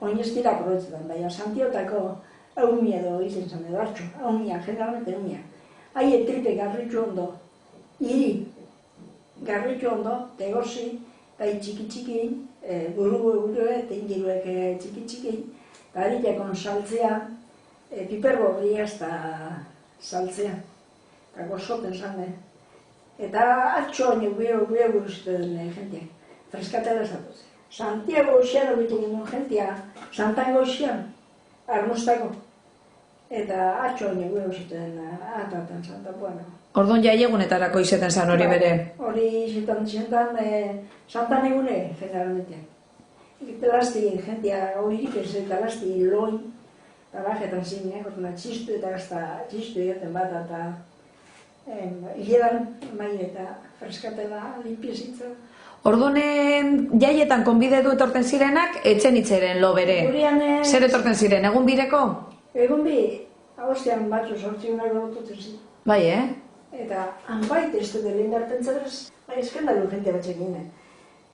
oin ez dira aprobetzetan, baina Santiotako eumia edo izen zen edo hartxo, eumia, generalmente eumia. Haie tripe garritxu ondo, hiri garritxu ondo, tegozi, bai txiki-txiki, buru-buru, tengiruek txiki-txiki, eta haritxakon saltzea, piperbo horria ez da saltzea, eta gozoten zane. Eta atxo honi gure buruzite den jenteak, freskatela zatuz. Santiago Oxian obitu ginen jentea, Santango Oxian, Armustako. Eta atxo honi gure buruzite den atatan Santapuan. Orduan jaiegunetarako izeten zan hori bere? Hori izetan Santan egune, generalmente. Lasti jentea horirik ez eta lasti loin, eta bajetan zineak, orduan txistu eta gazta txistu egoten bat, eta hiledan maile eta freskatela limpiezitza. Orduan jaietan konbidetu etorten zirenak, etxen itzeren lo bere. Zer etorten ziren, egun bireko? Egun bi, agostian batzu sortzionak gotutzen ziren. Bai, Eta hanbait ez dut lehen darten zerrez, eskandalu jente batxek ginen.